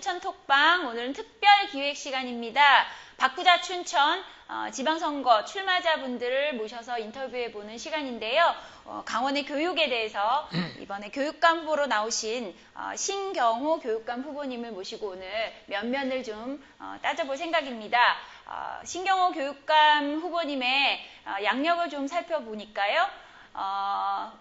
춘천 톡방, 오늘은 특별 기획 시간입니다. 바꾸자 춘천 지방선거 출마자분들을 모셔서 인터뷰해보는 시간인데요. 강원의 교육에 대해서 이번에 교육감 후보로 나오신 신경호 교육감 후보님을 모시고 오늘 면면을 좀 따져볼 생각입니다. 신경호 교육감 후보님의 양력을 좀 살펴보니까요.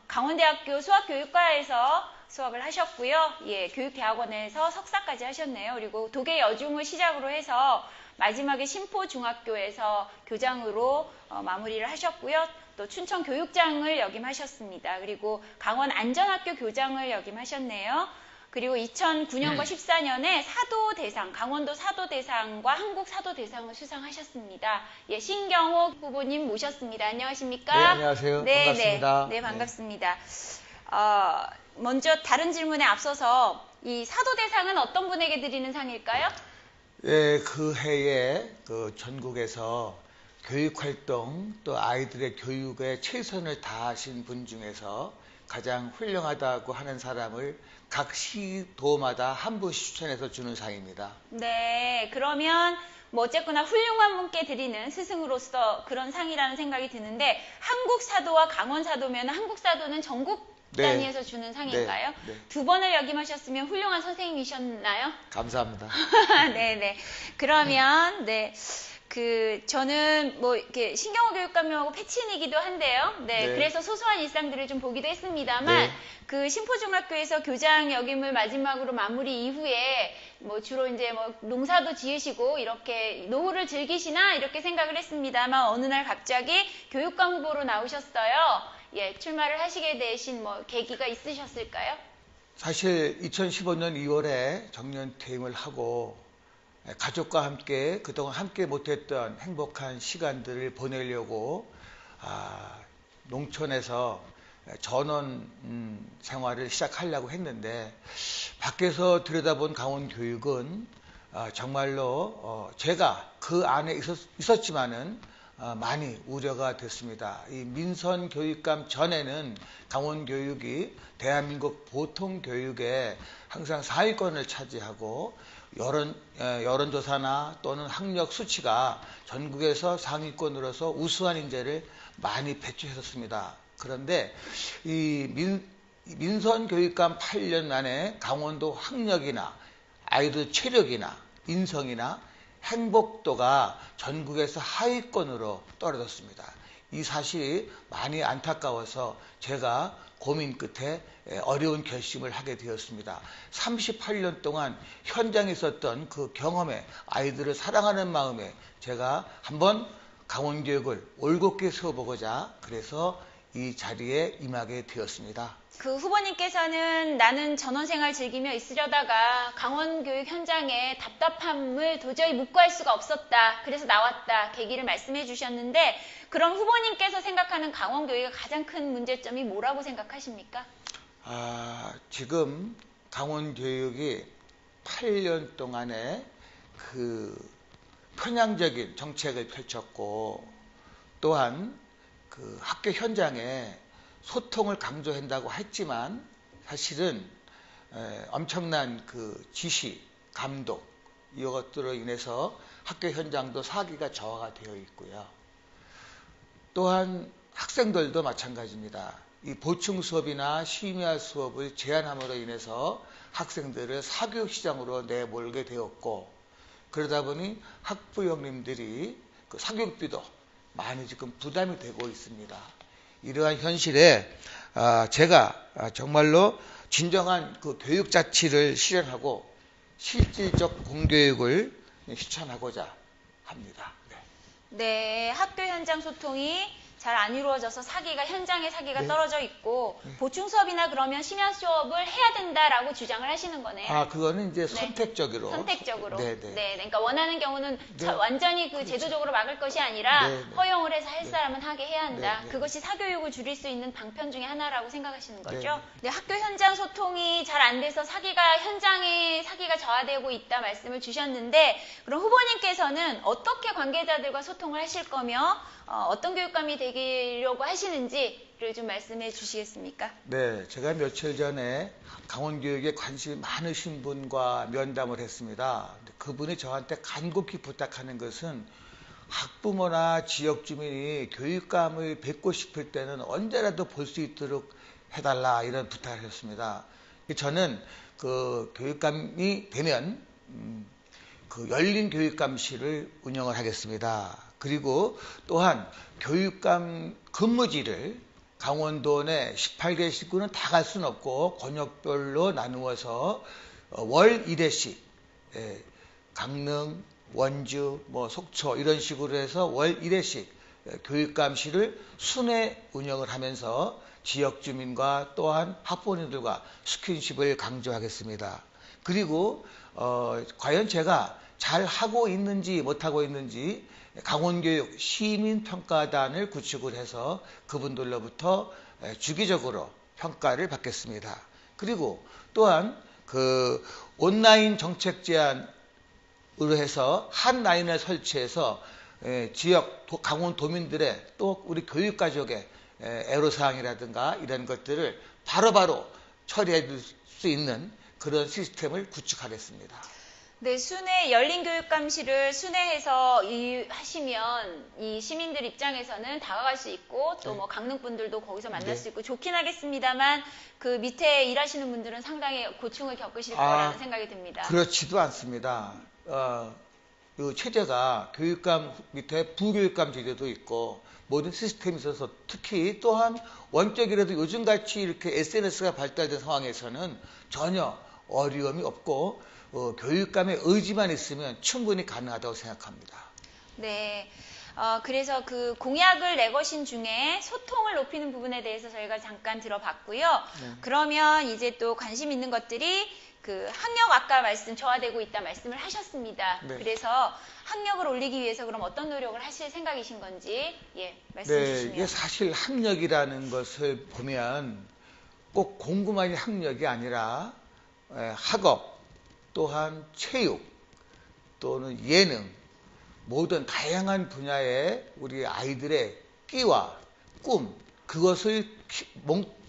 강원대학교 수학교육과에서 수업을 하셨고요. 예, 교육대학원에서 석사까지 하셨네요. 그리고 도계 여중을 시작으로 해서 마지막에 신포중학교에서 교장으로 마무리를 하셨고요. 또 춘천교육장을 역임하셨습니다. 그리고 강원안전학교 교장을 역임하셨네요. 그리고 2009년과 14년에 사도대상, 강원도 사도대상과 한국사도대상을 수상하셨습니다. 예, 신경호 후보님 모셨습니다. 안녕하십니까? 네, 안녕하세요. 네, 반갑습니다. 네, 반갑습니다. 먼저 다른 질문에 앞서서 이 사도대상은 어떤 분에게 드리는 상일까요? 예, 그 해에 전국에서 교육활동 또 아이들의 교육에 최선을 다하신 분 중에서 가장 훌륭하다고 하는 사람을 각 시도마다 한 분씩 추천해서 주는 상입니다. 네, 그러면 뭐 어쨌거나 훌륭한 분께 드리는 스승으로서 그런 상이라는 생각이 드는데 한국사도와 강원사도면 한국사도는 전국 단위에서 주는 상일까요? 네. 두 번을 역임하셨으면 훌륭한 선생님이셨나요? 감사합니다. 네네. 그러면 저는 뭐 이렇게 신경호 교육감님하고 패친이기도 한데요. 네, 네. 그래서 소소한 일상들을 좀 보기도 했습니다만 네. 그 신포중학교에서 교장 역임을 마지막으로 마무리 이후에 뭐 주로 이제 뭐 농사도 지으시고 이렇게 노후를 즐기시나 이렇게 생각을 했습니다만 어느 날 갑자기 교육감 후보로 나오셨어요. 예, 출마를 하시게 되신 뭐 계기가 있으셨을까요? 사실 2015년 2월에 정년 퇴임을 하고 가족과 함께 그동안 함께 못했던 행복한 시간들을 보내려고 농촌에서 전원 생활을 시작하려고 했는데 밖에서 들여다본 강원교육은 정말로 제가 그 안에 있었지만은 많이 우려가 됐습니다. 이 민선 교육감 전에는 강원교육이 대한민국 보통교육에 항상 상위권을 차지하고 여론조사나 또는 학력 수치가 전국에서 상위권으로서 우수한 인재를 많이 배출했었습니다. 그런데 이 민선 교육감 8년 만에 강원도 학력이나 아이들 체력이나 인성이나 행복도가 전국에서 하위권으로 떨어졌습니다. 이 사실이 많이 안타까워서 제가 고민 끝에 어려운 결심을 하게 되었습니다. 38년 동안 현장에 있었던 그 경험에 아이들을 사랑하는 마음에 제가 한번 강원교육을 올곧게 세워보고자 그래서 이 자리에 임하게 되었습니다. 그 후보님께서는 나는 전원생활 즐기며 있으려다가 강원교육 현장에 답답함을 도저히 묵과할 수가 없었다. 그래서 나왔다. 계기를 말씀해 주셨는데 그럼 후보님께서 생각하는 강원교육의 가장 큰 문제점이 뭐라고 생각하십니까? 지금 강원교육이 8년 동안에 그 편향적인 정책을 펼쳤고 또한 그 학교 현장에 소통을 강조한다고 했지만 사실은 엄청난 그 지시, 감독 이것들로 인해서 학교 현장도 사기가 저하가 되어 있고요. 또한 학생들도 마찬가지입니다. 이 보충 수업이나 심야 수업을 제한함으로 인해서 학생들을 사교육 시장으로 내몰게 되었고 그러다 보니 학부형님들이 그 사교육비도 많이 지금 부담이 되고 있습니다. 이러한 현실에 제가 정말로 진정한 그 교육 자치를 실현하고 실질적 공교육을 실천하고자 합니다. 네, 학교 현장 소통이 잘 안 이루어져서 현장의 사기가 떨어져 있고 보충 수업이나 그러면 심야 수업을 해야 된다라고 주장을 하시는 거네요. 그거는 이제 선택적으로. 선택적으로. 네. 그러니까 원하는 경우는 완전히 제도적으로 막을 것이 아니라 허용을 해서 할 사람은 하게 해야 한다. 그것이 사교육을 줄일 수 있는 방편 중에 하나라고 생각하시는 거죠. 네, 학교 현장 소통이 잘 안 돼서 현장의 사기가 저하되고 있다 말씀을 주셨는데 그럼 후보님께서는 어떻게 관계자들과 소통을 하실 거며 어떤 교육감이 되려고 하시는지를 좀 말씀해 주시겠습니까? 네, 제가 며칠 전에 강원교육에 관심이 많으신 분과 면담을 했습니다. 그분이 저한테 간곡히 부탁하는 것은 학부모나 지역 주민이 교육감을 뵙고 싶을 때는 언제라도 볼 수 있도록 해달라, 이런 부탁을 하셨습니다. 저는 그 교육감이 되면 그 열린 교육감실을 운영을 하겠습니다. 그리고 또한 교육감 근무지를 강원도 내 18개 시군은 다 갈 수는 없고 권역별로 나누어서 월 1회씩 강릉, 원주, 속초 이런 식으로 해서 월 1회씩 교육감실을 순회 운영을 하면서 지역 주민과 또한 학부모님들과 스킨십을 강조하겠습니다. 그리고 과연 제가 잘 하고 있는지 못하고 있는지 강원교육 시민평가단을 구축을 해서 그분들로부터 주기적으로 평가를 받겠습니다. 그리고 또한 그 온라인 정책 제안으로 해서 한 라인을 설치해서 지역 강원도민들의 또 우리 교육가족의 애로사항이라든가 이런 것들을 바로바로 처리해 줄 수 있는 그런 시스템을 구축하겠습니다. 네, 순회 열린 교육감실을 순회해서 하시면 이 시민들 입장에서는 다가갈 수 있고 또 뭐 강릉 분들도 거기서 만날 수 있고 좋긴 하겠습니다만 그 밑에 일하시는 분들은 상당히 고충을 겪으실 거라는 생각이 듭니다. 그렇지도 않습니다. 이 체제가 교육감 밑에 부교육감 제도도 있고 모든 시스템이 있어서 특히 또한 원격이라도 요즘같이 이렇게 SNS가 발달된 상황에서는 전혀 어려움이 없고 교육감의 의지만 있으면 충분히 가능하다고 생각합니다. 네. 그래서 그 공약을 내거신 중에 소통을 높이는 부분에 대해서 저희가 잠깐 들어봤고요. 그러면 이제 또 관심 있는 것들이 그 학력 아까 저하되고 있다 말씀을 하셨습니다. 네. 그래서 학력을 올리기 위해서 그럼 어떤 노력을 하실 생각이신 건지 말씀해 주시면. 이게 사실 학력이라는 것을 보면 꼭 공부만이 학력이 아니라 학업 또한 체육 또는 예능 모든 다양한 분야의 우리 아이들의 끼와 꿈 그것을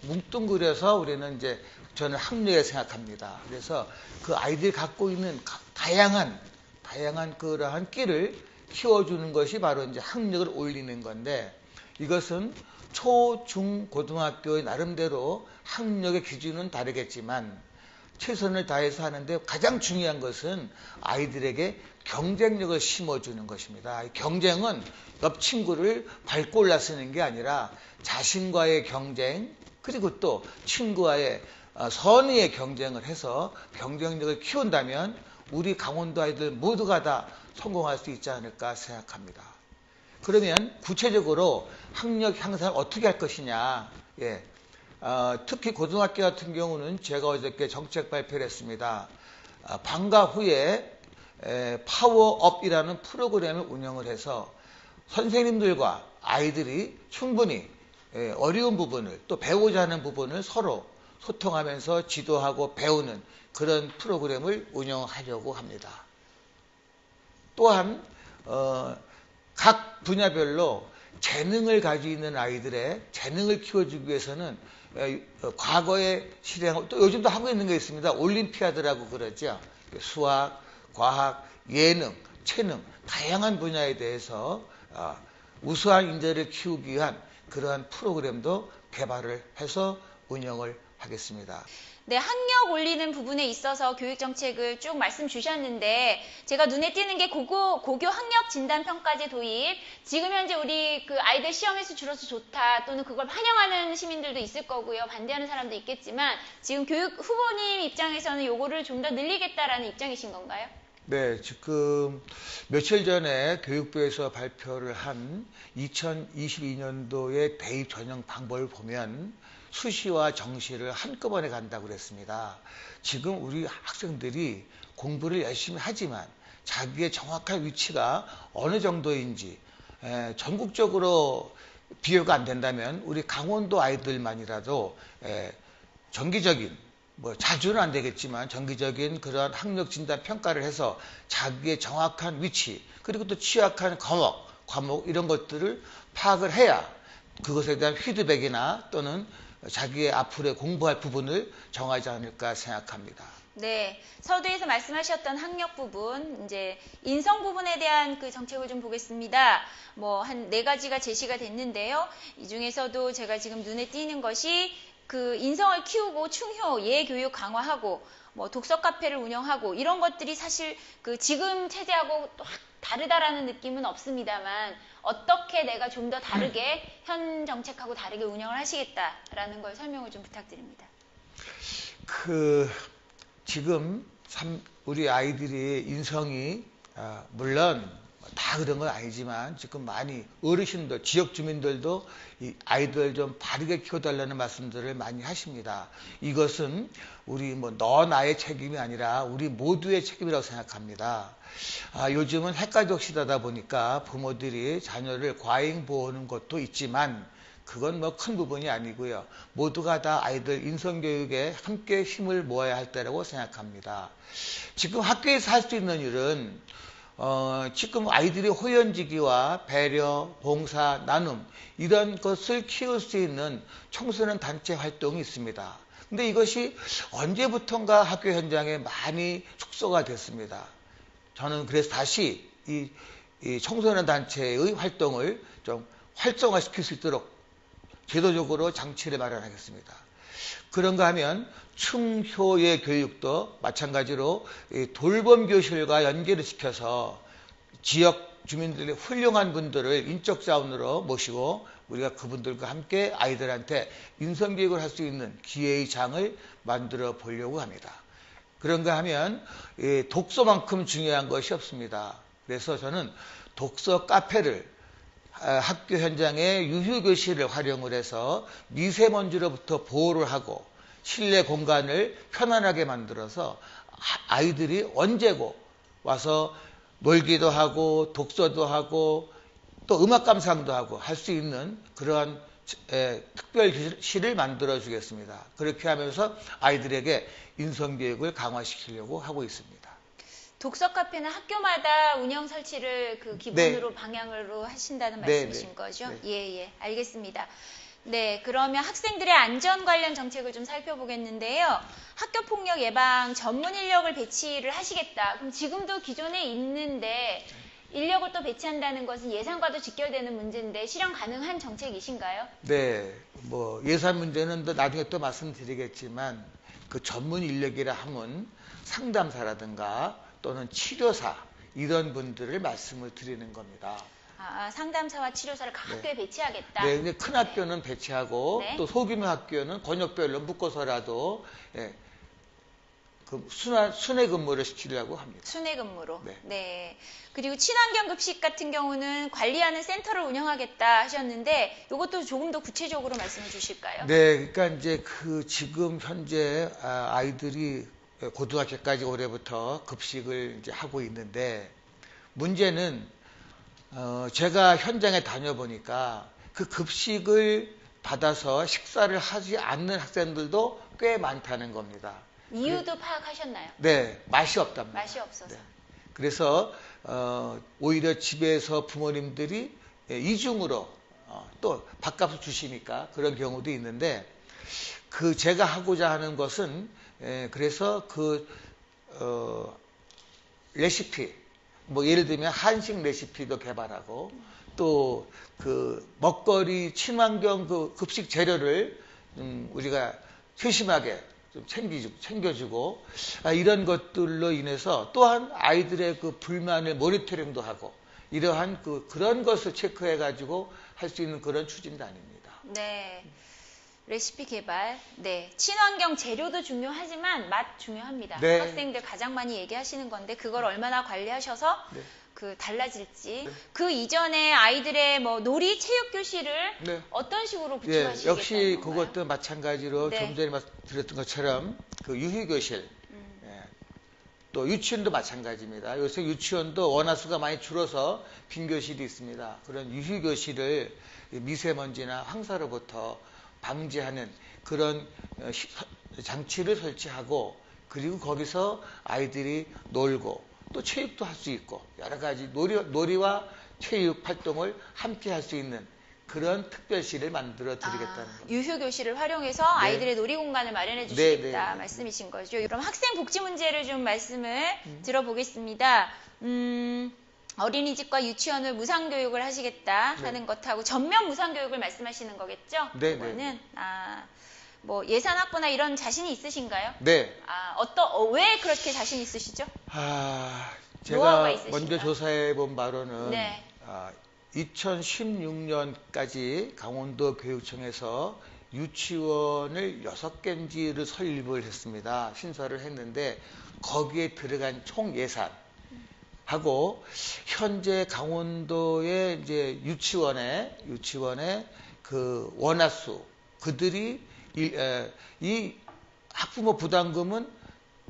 뭉뚱그려서 우리는 이제 저는 학력에 생각합니다. 그래서 그 아이들이 갖고 있는 다양한 그러한 끼를 키워주는 것이 바로 이제 학력을 올리는 건데 이것은 초, 중, 고등학교의 나름대로 학력의 기준은 다르겠지만 최선을 다해서 하는데 가장 중요한 것은 아이들에게 경쟁력을 심어주는 것입니다. 경쟁은 옆 친구를 밟고 올라서는 게 아니라 자신과의 경쟁 그리고 또 친구와의 선의의 경쟁을 해서 경쟁력을 키운다면 우리 강원도 아이들 모두가 다 성공할 수 있지 않을까 생각합니다. 그러면 구체적으로 학력 향상을 어떻게 할 것이냐. 특히 고등학교 같은 경우는 제가 어저께 정책 발표를 했습니다. 방과 후에 파워업이라는 프로그램을 운영을 해서 선생님들과 아이들이 충분히 어려운 부분을 또 배우자 하는 부분을 서로 소통하면서 지도하고 배우는 그런 프로그램을 운영하려고 합니다. 또한 각 분야별로 재능을 가지고 있는 아이들의 재능을 키워주기 위해서는 과거에 실행하고 또 요즘도 하고 있는 게 있습니다. 올림피아드라고 그러죠. 수학, 과학, 예능, 체능 다양한 분야에 대해서 우수한 인재를 키우기 위한 그러한 프로그램도 개발을 해서 운영을 하겠습니다. 네, 학력 올리는 부분에 있어서 교육정책을 쭉 말씀 주셨는데 제가 눈에 띄는 게 고교 학력 진단평가제 도입 지금 현재 우리 그 아이들 시험에서 줄어서 좋다 또는 그걸 환영하는 시민들도 있을 거고요. 반대하는 사람도 있겠지만 지금 교육 후보님 입장에서는 요거를 좀 더 늘리겠다라는 입장이신 건가요? 네, 지금 며칠 전에 교육부에서 발표를 한 2022년도의 대입 전형 방법을 보면 수시와 정시를 한꺼번에 간다고 그랬습니다. 지금 우리 학생들이 공부를 열심히 하지만 자기의 정확한 위치가 어느 정도인지 전국적으로 비교가 안 된다면 우리 강원도 아이들만이라도 정기적인 자주는 안 되겠지만 정기적인 그런 학력 진단 평가를 해서 자기의 정확한 위치 그리고 또 취약한 과목 이런 것들을 파악을 해야 그것에 대한 피드백이나 또는 자기의 앞으로 공부할 부분을 정하지 않을까 생각합니다. 네, 서두에서 말씀하셨던 학력 부분, 이제 인성 부분에 대한 그 정책을 좀 보겠습니다. 뭐 한 4가지가 제시가 됐는데요. 이 중에서도 제가 지금 눈에 띄는 것이 그 인성을 키우고 충효, 예교육 강화하고 뭐 독서 카페를 운영하고 이런 것들이 사실 그 지금 체제하고 또 다르다라는 느낌은 없습니다만 어떻게 내가 좀 더 다르게 현 정책하고 다르게 운영을 하시겠다라는 걸 설명을 좀 부탁드립니다. 지금 우리 아이들이 인성이 물론 다 그런 건 아니지만 지금 많이 어르신들, 지역 주민들도 이 아이들 좀 바르게 키워달라는 말씀들을 많이 하십니다. 이것은 우리 너 나의 책임이 아니라 우리 모두의 책임이라고 생각합니다. 요즘은 핵가족시대다 보니까 부모들이 자녀를 과잉 보호하는 것도 있지만 그건 큰 부분이 아니고요. 모두가 다 아이들 인성교육에 함께 힘을 모아야 할 때라고 생각합니다. 지금 학교에서 할 수 있는 일은 지금 아이들이 호연지기와 배려, 봉사, 나눔 이런 것을 키울 수 있는 청소년 단체 활동이 있습니다. 근데 이것이 언제부턴가 학교 현장에 많이 축소가 됐습니다. 저는 그래서 다시 이 청소년 단체의 활동을 좀 활성화시킬 수 있도록 제도적으로 장치를 마련하겠습니다. 그런가 하면 충효의 교육도 마찬가지로 돌봄 교실과 연계를 시켜서 지역 주민들의 훌륭한 분들을 인적 자원으로 모시고 우리가 그분들과 함께 아이들한테 인성교육을 할 수 있는 기회의 장을 만들어 보려고 합니다. 그런가 하면 독서만큼 중요한 것이 없습니다. 그래서 저는 독서 카페를 학교 현장에 유휴교실을 활용을 해서 미세먼지로부터 보호를 하고 실내 공간을 편안하게 만들어서 아이들이 언제고 와서 놀기도 하고 독서도 하고 또 음악 감상도 하고 할 수 있는 그러한 특별실을 만들어 주겠습니다. 그렇게 하면서 아이들에게 인성교육을 강화시키려고 하고 있습니다. 독서 카페는 학교마다 운영 설치를 그 기본으로 방향으로 하신다는 말씀이신 거죠? 예, 알겠습니다. 네, 그러면 학생들의 안전 관련 정책을 좀 살펴보겠는데요. 학교 폭력 예방 전문 인력을 배치를 하시겠다. 그럼 지금도 기존에 있는데 인력을 또 배치한다는 것은 예산과도 직결되는 문제인데 실현 가능한 정책이신가요? 네, 예산 문제는 나중에 또 말씀드리겠지만 그 전문 인력이라 하면 상담사라든가 또는 치료사 이런 분들을 말씀을 드리는 겁니다. 상담사와 치료사를 각 학교에 배치하겠다. 네, 근데 큰 학교는 배치하고 또 소규모 학교는 권역별로 묶어서라도 순회 근무를 시키려고 합니다. 순회 근무로. 네. 그리고 친환경 급식 같은 경우는 관리하는 센터를 운영하겠다 하셨는데 이것도 조금 더 구체적으로 말씀해 주실까요? 네, 그러니까 이제 지금 현재 아이들이 고등학교까지 올해부터 급식을 이제 하고 있는데 문제는 제가 현장에 다녀보니까 그 급식을 받아서 식사를 하지 않는 학생들도 꽤 많다는 겁니다. 이유도 파악하셨나요? 네, 맛이 없답니다. 맛이 없어서. 네. 그래서 오히려 집에서 부모님들이 이중으로 또 밥값을 주시니까 그런 경우도 있는데 제가 하고자 하는 것은 그래서 레시피 예를 들면 한식 레시피도 개발하고 또 먹거리 친환경 급식 재료를 우리가 세심하게 좀 챙겨주고 이런 것들로 인해서 또한 아이들의 불만을 모니터링도 하고 이러한 그런 것을 체크해 가지고 할 수 있는 그런 추진도 아닙니다. 네. 레시피 개발, 친환경 재료도 중요하지만 맛 중요합니다. 네. 학생들 가장 많이 얘기하시는 건데 그걸 얼마나 관리하셔서 달라질지. 그 이전에 아이들의 놀이 체육 교실을 어떤 식으로 구축하시겠다는 역시 건가요? 그것도 마찬가지로 좀 전에 말씀드렸던 것처럼 유휴 교실, 또 유치원도 마찬가지입니다. 요새 유치원도 원화 수가 많이 줄어서 빈 교실이 있습니다. 그런 유휴 교실을 미세먼지나 황사로부터 방지하는 그런 장치를 설치하고 그리고 거기서 아이들이 놀고 또 체육도 할 수 있고 여러 가지 놀이와 체육 활동을 함께 할 수 있는 그런 특별시를 만들어 드리겠다는 겁니다. 유휴교실을 활용해서 네. 아이들의 놀이공간을 마련해 네, 주시겠다 네. 말씀이신 거죠. 그럼 학생 복지 문제를 좀 말씀을 들어보겠습니다. 어린이집과 유치원을 무상교육을 하시겠다 네. 하는 것하고 전면 무상교육을 말씀하시는 거겠죠? 네, 그거는 뭐 예산 확보나 이런 자신이 있으신가요? 네. 왜 그렇게 자신 있으시죠? 제가 노하우가 있으신가? 먼저 조사해 본 바로는 네. 2016년까지 강원도 교육청에서 유치원을 6개인지를 설립을 했습니다. 신설을 했는데 거기에 들어간 총 예산하고 현재 강원도의 이제 유치원의 그 원화수 그들이 이 학부모 부담금은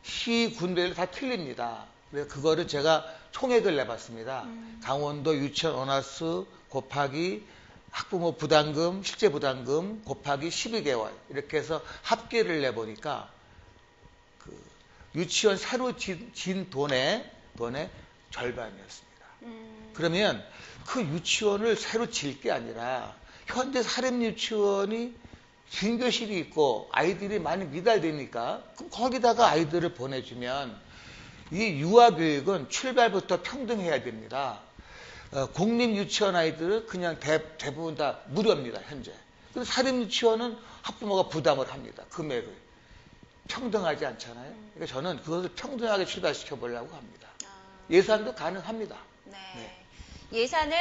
시 군데를 다 틀립니다. 그래서 그거를 제가 총액을 내봤습니다. 강원도 유치원 원화수 곱하기 학부모 부담금, 실제 부담금 곱하기 12개월 이렇게 해서 합계를 내보니까 그 유치원 새로 진 돈의 절반이었습니다. 그러면 그 유치원을 새로 질 게 아니라 현재 사립 유치원이 긴 교실이 있고 아이들이 많이 미달되니까 그럼 거기다가 아이들을 보내주면 이 유아교육은 출발부터 평등해야 됩니다. 공립 유치원 아이들은 그냥 대부분 다 무료입니다, 현재. 근데 사립 유치원은 학부모가 부담을 합니다, 금액을. 평등하지 않잖아요. 그러니까 저는 그것을 평등하게 출발시켜 보려고 합니다. 예산도 가능합니다. 네. 예산을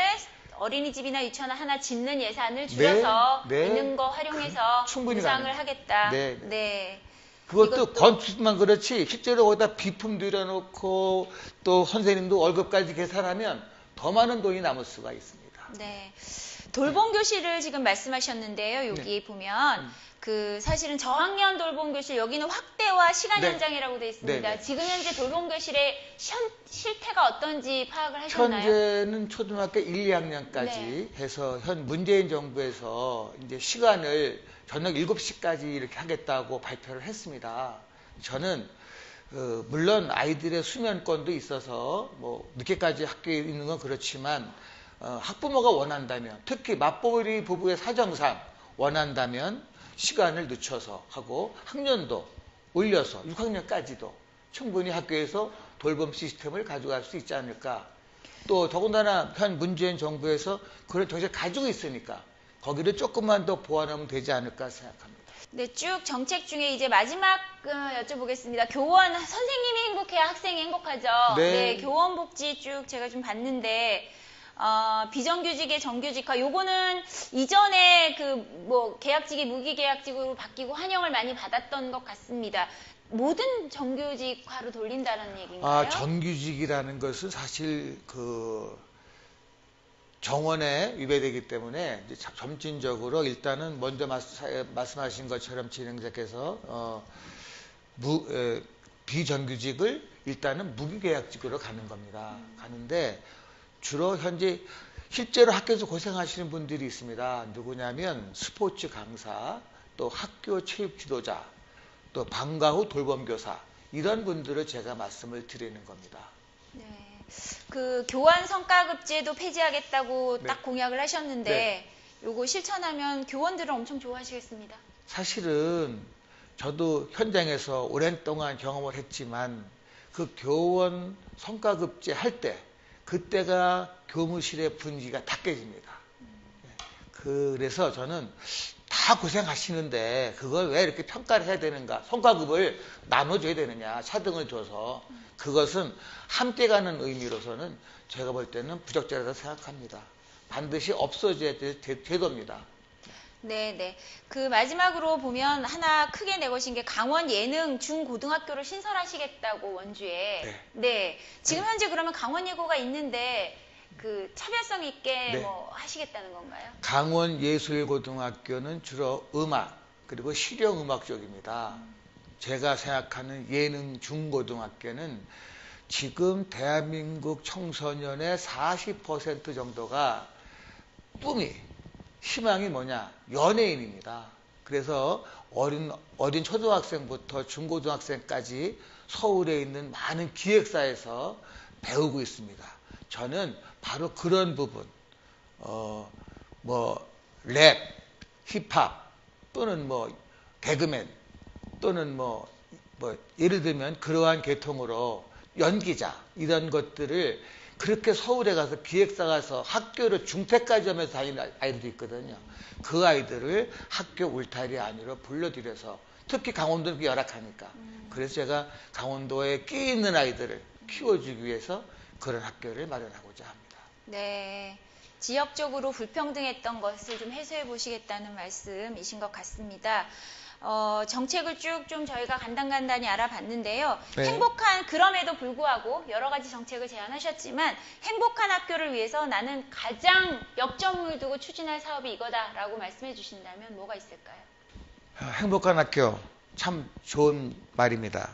어린이집이나 유치원 하나 짓는 예산을 줄여서 네. 있는 거 활용해서 충분히 무상을 가능해요. 하겠다. 네. 그것도 건축만 그렇지 실제로 거기다 비품 들여놓고 또 선생님도 월급까지 계산하면 더 많은 돈이 남을 수가 있습니다. 네. 돌봄 교실을 지금 말씀하셨는데요. 여기 보면 그 사실은 저학년 돌봄 교실 여기는 확대와 시간 네. 연장이라고 되어 있습니다. 네. 지금 현재 돌봄 교실의 실태가 어떤지 파악을 하셨나요? 현재는 초등학교 1, 2학년까지 해서 현 문재인 정부에서 이제 시간을 저녁 7시까지 이렇게 하겠다고 발표를 했습니다. 저는 물론 아이들의 수면권도 있어서 뭐 늦게까지 학교에 있는 건 그렇지만 학부모가 원한다면 특히 맞벌이 부부의 사정상 원한다면 시간을 늦춰서 하고 학년도 올려서 6학년까지도 충분히 학교에서 돌봄 시스템을 가져갈 수 있지 않을까. 또 더군다나 현 문재인 정부에서 그런 정책을 가지고 있으니까 거기를 조금만 더 보완하면 되지 않을까 생각합니다. 네, 쭉 정책 중에 이제 마지막 여쭤보겠습니다. 교원, 선생님이 행복해야 학생이 행복하죠. 네. 교원 복지 쭉 제가 좀 봤는데 비정규직의 정규직화 요거는 이전에 계약직이 무기계약직으로 바뀌고 환영을 많이 받았던 것 같습니다. 모든 정규직화로 돌린다는 얘기인가요? 정규직이라는 것은 사실 정원에 위배되기 때문에 이제 점진적으로 일단은 먼저 말씀하신 것처럼 진행자께서 비정규직을 일단은 무기계약직으로 가는 겁니다. 가는데 주로 현재 실제로 학교에서 고생하시는 분들이 있습니다. 누구냐면 스포츠 강사, 또 학교 체육 지도자, 또 방과 후 돌봄교사 이런 분들을 제가 말씀을 드리는 겁니다. 네. 그 교환 성과급제도 폐지하겠다고 네. 딱 공약을 하셨는데 네. 요거 실천하면 교원들은 엄청 좋아하시겠습니다. 사실은 저도 현장에서 오랜 동안 경험을 했지만 그 교원 성과급제 할 때 그때가 교무실의 분위기가 다 깨집니다. 그래서 저는 다 고생하시는데 그걸 왜 이렇게 평가를 해야 되는가? 성과급을 나눠줘야 되느냐? 차등을 줘서 그것은 함께 가는 의미로서는 제가 볼 때는 부적절하다고 생각합니다. 반드시 없어져야 될 제도입니다. 네. 그 마지막으로 보면 하나 크게 내거신 게 강원 예능 중고등학교를 신설하시겠다고 원주에. 네. 지금 현재 그러면 강원 예고가 있는데 그 차별성 있게 네. 하시겠다는 건가요? 강원예술고등학교는 주로 음악 그리고 실용음악 쪽입니다. 제가 생각하는 예능 중고등학교는 지금 대한민국 청소년의 40% 정도가 꿈이 희망이 뭐냐? 연예인입니다. 그래서 어린 초등학생부터 중고등학생까지 서울에 있는 많은 기획사에서 배우고 있습니다. 저는 바로 그런 부분, 랩, 힙합 또는 뭐 개그맨 또는 뭐 예를 들면 그러한 계통으로 연기자 이런 것들을 그렇게 서울에 가서 기획사 가서 학교를 중퇴까지 하면서 다니는 아이들도 있거든요. 그 아이들을 학교 울타리 안으로 불러들여서 특히 강원도는 그게 열악하니까 그래서 제가 강원도에 끼 있는 아이들을 키워주기 위해서 그런 학교를 마련하고자 합니다. 네. 지역적으로 불평등했던 것을 좀 해소해 보시겠다는 말씀이신 것 같습니다. 정책을 쭉 좀 저희가 간단간단히 알아봤는데요. 네. 그럼에도 불구하고 여러 가지 정책을 제안하셨지만 행복한 학교를 위해서 나는 가장 역점을 두고 추진할 사업이 이거다라고 말씀해 주신다면 뭐가 있을까요? 행복한 학교 참 좋은 말입니다.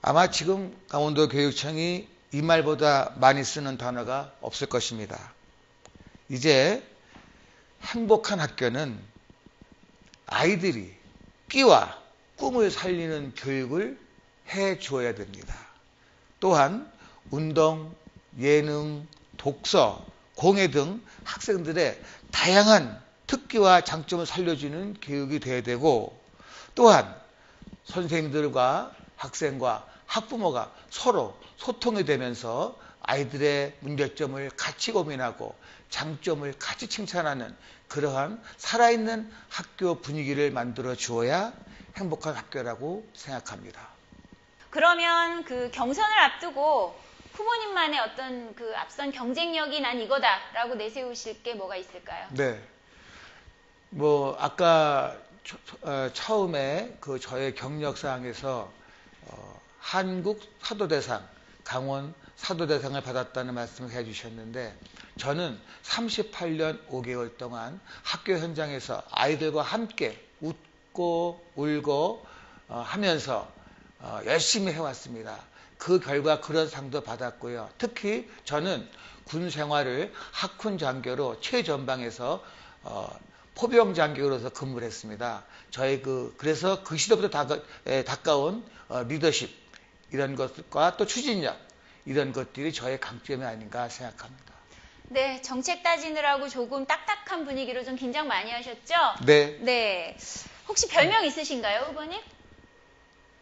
아마 지금 강원도 교육청이 이 말보다 많이 쓰는 단어가 없을 것입니다. 이제 행복한 학교는 아이들이 끼와 꿈을 살리는 교육을 해 주어야 됩니다. 또한 운동, 예능, 독서, 공예 등 학생들의 다양한 특기와 장점을 살려주는 교육이 되어야 되고 또한 선생님들과 학생과 학부모가 서로 소통이 되면서 아이들의 문제점을 같이 고민하고 장점을 같이 칭찬하는 그러한 살아있는 학교 분위기를 만들어 주어야 행복한 학교라고 생각합니다. 그러면 그 경선을 앞두고 후보님만의 어떤 그 앞선 경쟁력이 난 이거다라고 내세우실 게 뭐가 있을까요? 네. 뭐 아까 처음에 그 저의 경력사항에서 한국 사도대상, 강원 사도대상을 받았다는 말씀을 해주셨는데 저는 38년 5개월 동안 학교 현장에서 아이들과 함께 웃고 울고 하면서 열심히 해왔습니다. 그 결과 그런 상도 받았고요. 특히 저는 군 생활을 학훈 장교로 최전방에서 포병 장교로서 근무를 했습니다. 그래서 그 시대부터 가까운 리더십 이런 것과 또 추진력 이런 것들이 저의 강점이 아닌가 생각합니다. 네, 정책 따지느라고 조금 딱딱한 분위기로 좀 긴장 많이 하셨죠? 네. 네. 혹시 별명 있으신가요, 후보님?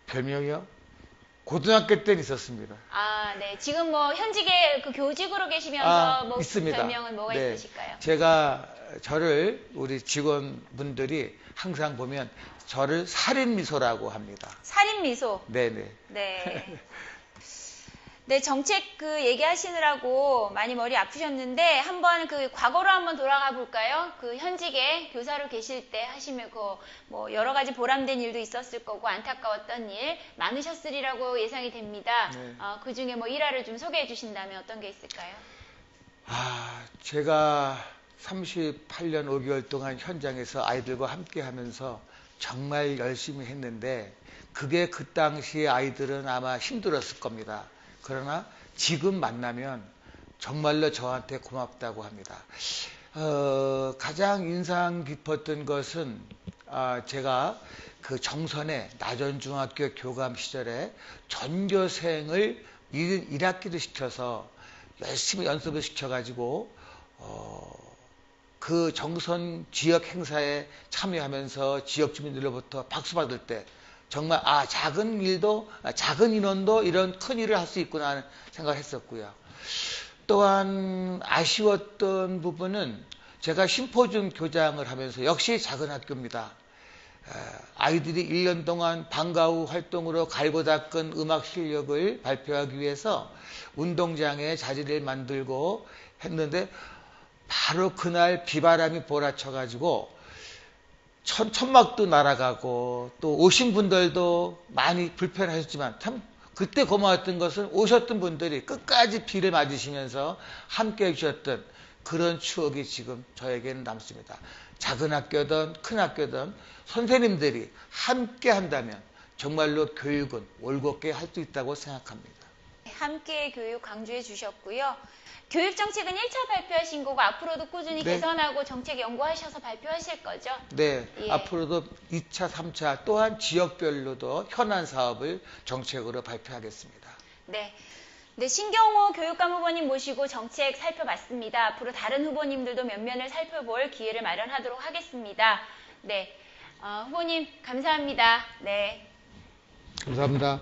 별명이요? 고등학교 때는 있었습니다. 아, 네. 지금 뭐 현직에 그 교직으로 계시면서 뭐 있습니다. 별명은 뭐가 네. 있으실까요? 제가 우리 직원분들이 항상 보면 저를 살인미소라고 합니다. 살인미소. 네네. 네. 네, 정책 그 얘기하시느라고 많이 머리 아프셨는데 한번 그 과거로 한번 돌아가 볼까요? 그 현직에 교사로 계실 때 하시면 뭐 여러 가지 보람된 일도 있었을 거고 안타까웠던 일 많으셨으리라고 예상이 됩니다. 네. 그 중에 뭐 일화를 좀 소개해 주신다면 어떤 게 있을까요? 제가 38년 5개월 동안 현장에서 아이들과 함께 하면서 정말 열심히 했는데 그게 그 당시에 아이들은 아마 힘들었을 겁니다. 그러나 지금 만나면 정말로 저한테 고맙다고 합니다. 가장 인상 깊었던 것은 제가 그 정선의 나전중학교 교감 시절에 전교생을 1학기를 시켜서 열심히 연습을 시켜가지고 그 정선 지역 행사에 참여하면서 지역 주민들로부터 박수 받을 때 정말 작은 인원도 이런 큰 일을 할 수 있구나 하는 생각을 했었고요. 또한 아쉬웠던 부분은 제가 심포지움 교장을 하면서 역시 작은 학교입니다. 아이들이 1년 동안 방과 후 활동으로 갈고 닦은 음악 실력을 발표하기 위해서 운동장에 자리를 만들고 했는데 바로 그날 비바람이 몰아쳐가지고 천막도 날아가고 또 오신 분들도 많이 불편하셨지만 참 그때 고마웠던 것은 오셨던 분들이 끝까지 비를 맞으시면서 함께 해주셨던 그런 추억이 지금 저에게는 남습니다. 작은 학교든 큰 학교든 선생님들이 함께 한다면 정말로 교육은 올곧게 할 수 있다고 생각합니다. 함께 교육 강조해 주셨고요. 교육 정책은 1차 발표하신 거고 앞으로도 꾸준히 네. 개선하고 정책 연구하셔서 발표하실 거죠? 네, 예. 앞으로도 2차, 3차 또한 지역별로도 현안 사업을 정책으로 발표하겠습니다. 네. 네, 신경호 교육감 후보님 모시고 정책 살펴봤습니다. 앞으로 다른 후보님들도 면면을 살펴볼 기회를 마련하도록 하겠습니다. 네, 후보님 감사합니다. 네. 감사합니다.